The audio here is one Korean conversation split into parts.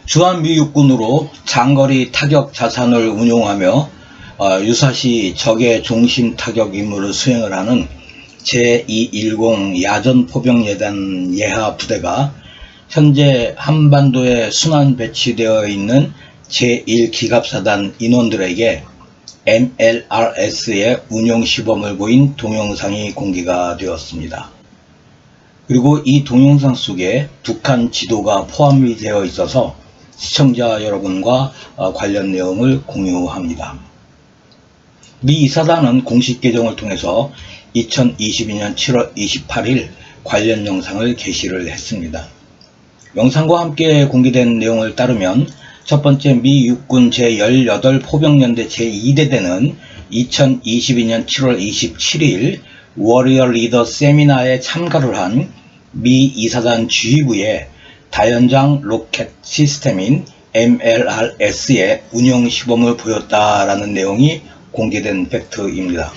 주한미 육군으로 장거리 타격 자산을 운용하며 유사시 적의 중심 타격 임무를 수행을 하는 제210 야전포병예단 예하 부대가 현재 한반도에 순환 배치되어 있는 제1기갑사단 인원들에게 MLRS의 운용 시범을 보인 동영상이 공개가 되었습니다. 그리고 이 동영상 속에 북한 지도가 포함이 되어 있어서 시청자 여러분과 관련 내용을 공유합니다. 미 이사단은 공식 계정을 통해서 2022년 7월 28일 관련 영상을 게시를 했습니다. 영상과 함께 공개된 내용을 따르면 첫 번째, 미 육군 제18 포병연대 제2대대는 2022년 7월 27일 워리어 리더 세미나에 참가를 한 미 이사단 지휘부에 다연장 로켓 시스템인 MLRS의 운용 시범을 보였다라는 내용이 공개된 팩트입니다.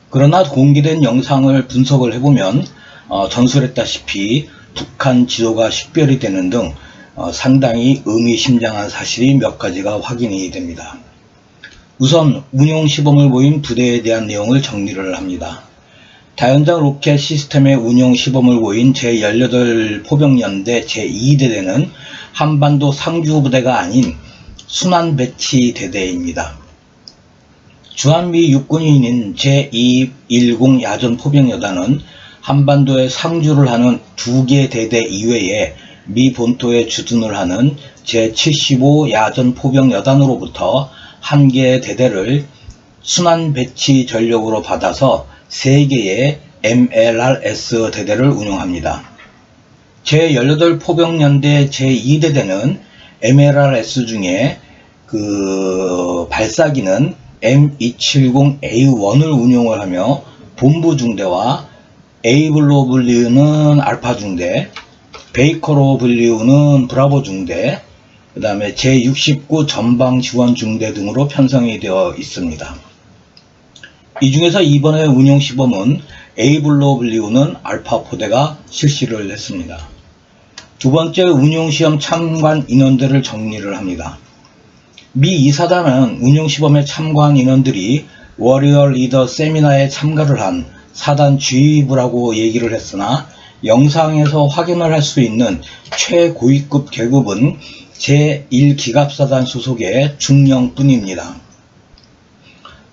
그러나 공개된 영상을 분석을 해보면 전술했다시피 북한 지도가 식별이 되는 등 상당히 의미심장한 사실이 몇 가지가 확인이 됩니다. 우선 운용 시범을 보인 부대에 대한 내용을 정리를 합니다. 다연장 로켓 시스템의 운용 시범을 보인 제18 포병연대 제2대대는 한반도 상주부대가 아닌 순환 배치 대대입니다. 주한미 육군인인 제210 야전포병여단은 한반도에 상주를 하는 2개 대대 이외에 미 본토에 주둔을 하는 제75 야전포병여단으로부터 1개의 대대를 순환 배치 전력으로 받아서 3개의 MLRS 대대를 운용합니다. 제18 포병연대 제2대대는 MLRS 중에 발사기는 M270A1을 운용을 하며 본부 중대와 에이블로 불리우는 알파 중대, 베이커로 불리우는 브라보 중대, 그 다음에 제69 전방 지원 중대 등으로 편성이 되어 있습니다. 이 중에서 이번에 운용 시범은 에이블로 불리우는 알파 포대가 실시를 했습니다. 두 번째, 운용 시험 참관 인원들을 정리를 합니다. 미 이사단은 운용 시범에 참가한 인원들이 워리어 리더 세미나에 참가를 한 사단 지휘부라고 얘기를 했으나 영상에서 확인을 할 수 있는 최고위급 계급은 제1기갑사단 소속의 중령뿐입니다.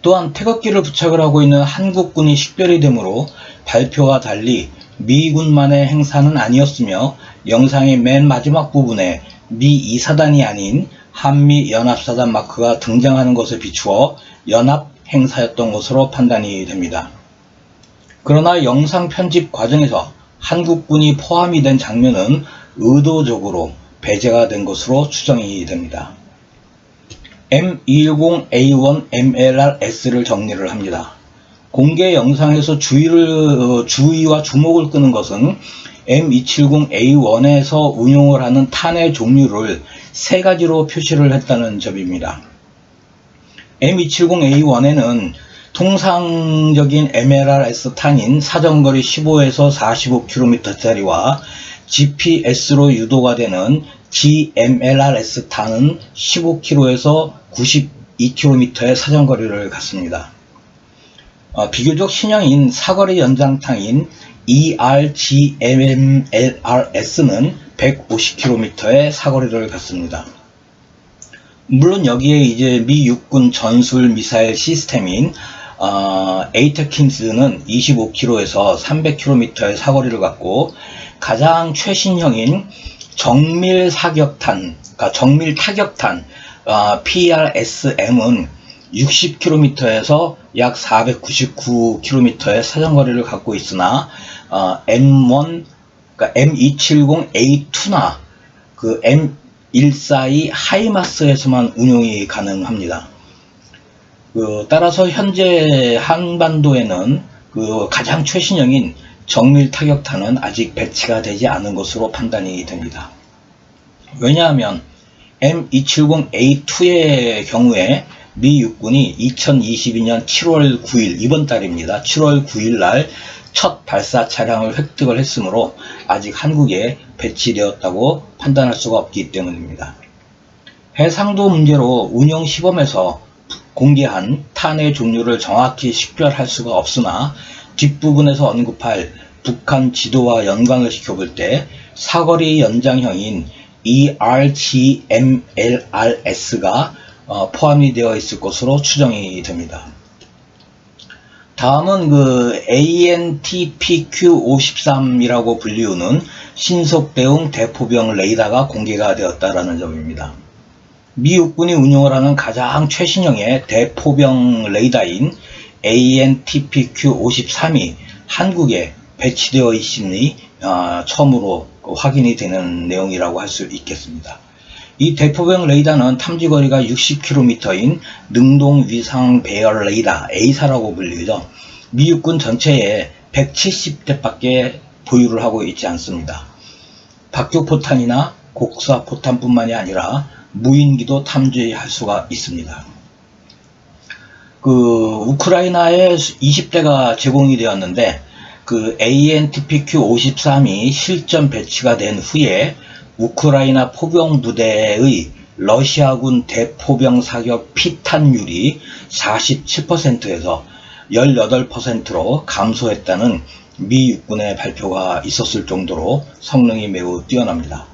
또한 태극기를 부착을 하고 있는 한국군이 식별이 되므로 발표와 달리 미군만의 행사는 아니었으며 영상의 맨 마지막 부분에 미 이사단이 아닌 한미연합사단 마크가 등장하는 것에 비추어 연합 행사였던 것으로 판단이 됩니다. 그러나 영상 편집 과정에서 한국군이 포함이 된 장면은 의도적으로 배제가 된 것으로 추정이 됩니다. M210A1 MLRS를 정리를 합니다. 공개 영상에서 주의와 주목을 끄는 것은 M270A1에서 운용을 하는 탄의 종류를 3가지로 표시를 했다는 점입니다. M270A1에는 통상적인 MLRS 탄인 사정거리 15에서 45km짜리와 GPS로 유도가 되는 GMLRS 탄은 15km에서 92km의 사정거리를 갖습니다. 비교적 신형인 사거리 연장탄인 ERGMLRS는 150km의 사거리를 갖습니다. 물론 여기에 이제 미 육군 전술 미사일 시스템인 에이터킨스는 25km에서 300km의 사거리를 갖고 가장 최신형인 정밀 사격탄, 그러니까 정밀 타격탄 PRSM은 60km에서 약 499km의 사정거리를 갖고 있으나 M1, 그러니까 M270A2나 M142 하이마스에서만 운용이 가능합니다. 따라서 현재 한반도에는 가장 최신형인 정밀 타격탄은 아직 배치가 되지 않은 것으로 판단이 됩니다. 왜냐하면 M270A2의 경우에 미 육군이 2022년 7월 9일, 이번 달입니다. 7월 9일 날 첫 발사 차량을 획득을 했으므로 아직 한국에 배치되었다고 판단할 수가 없기 때문입니다. 해상도 문제로 운용 시범에서 공개한 탄의 종류를 정확히 식별할 수가 없으나 뒷부분에서 언급할 북한 지도와 연관을 시켜볼 때 사거리 연장형인 ERGMLRS가 포함이 되어 있을 것으로 추정이 됩니다. 다음은 ANTPQ-53이라고 불리우는 신속 대응 대포병 레이더가 공개가 되었다는 점입니다. 미 육군이 운용을 하는 가장 최신형의 대포병 레이더인 ANTPQ-53이 한국에 배치되어 있음이 처음으로 확인이 되는 내용이라고 할 수 있겠습니다. 이 대포병 레이더는 탐지거리가 60km인 능동 위상 배열 레이더 A사라고 불리죠. 미 육군 전체에 170대밖에 보유를 하고 있지 않습니다. 박격포탄이나 곡사포탄뿐만이 아니라 무인기도 탐지할 수가 있습니다. 우크라이나에 20대가 제공이 되었는데 ANTPQ-53이 실전 배치가 된 후에 우크라이나 포병 부대의 러시아군 대포병 사격 피탄율이 47%에서 18%로 감소했다는 미 육군의 발표가 있었을 정도로 성능이 매우 뛰어납니다.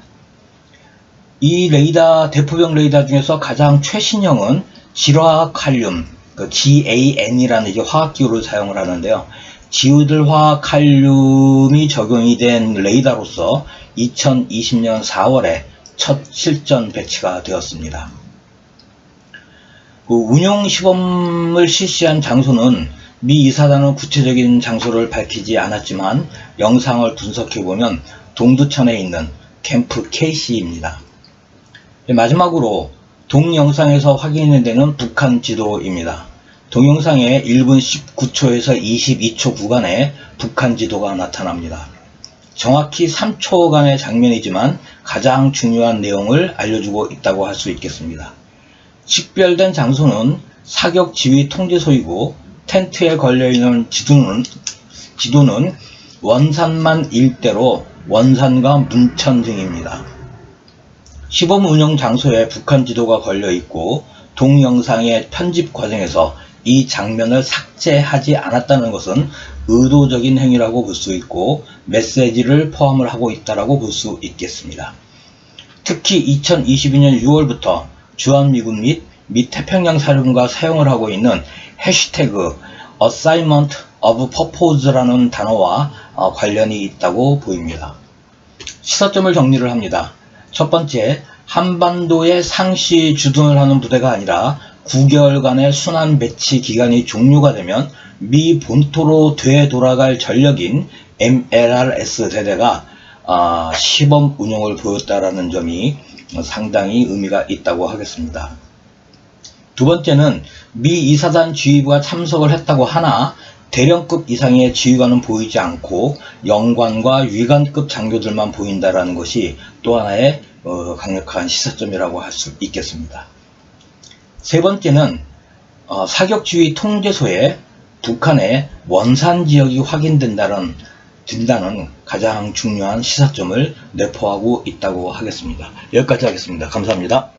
이 레이더, 대포병 레이더 중에서 가장 최신형은 질화칼륨, GAN이라는 이제 화학기호를 사용을 하는데요. 지우들화칼륨이 적용이 된 레이더로서 2020년 4월에 첫 실전 배치가 되었습니다. 운용 시범을 실시한 장소는 미 이사단은 구체적인 장소를 밝히지 않았지만 영상을 분석해보면 동두천에 있는 캠프 KC입니다. 마지막으로 동영상에서 확인이 되는 북한 지도입니다. 동영상에 1분 19초에서 22초 구간에 북한 지도가 나타납니다. 정확히 3초간의 장면이지만 가장 중요한 내용을 알려주고 있다고 할 수 있겠습니다. 식별된 장소는 사격 지휘 통제소이고 텐트에 걸려있는 지도는 원산만 일대로 원산과 문천 등입니다. 시범 운영 장소에 북한 지도가 걸려있고 동영상의 편집 과정에서 이 장면을 삭제하지 않았다는 것은 의도적인 행위라고 볼 수 있고 메시지를 포함을 하고 있다고 볼 수 있겠습니다. 특히 2022년 6월부터 주한미군 및 태평양 사령부가 사용을 하고 있는 해시태그 Assignment of Purpose라는 단어와 관련이 있다고 보입니다. 시사점을 정리를 합니다. 첫 번째, 한반도에 상시 주둔을 하는 부대가 아니라 9개월간의 순환 배치 기간이 종료가 되면 미 본토로 되돌아갈 전력인 MLRS 대대가 시범 운용을 보였다라는 점이 상당히 의미가 있다고 하겠습니다. 두 번째는 미 이사단 지휘부가 참석을 했다고 하나 대령급 이상의 지휘관은 보이지 않고 영관과 위관급 장교들만 보인다라는 것이 또 하나의 강력한 시사점이라고 할 수 있겠습니다. 세 번째는 사격지휘 통제소에 북한의 원산 지역이 확인된다는 가장 중요한 시사점을 내포하고 있다고 하겠습니다. 여기까지 하겠습니다. 감사합니다.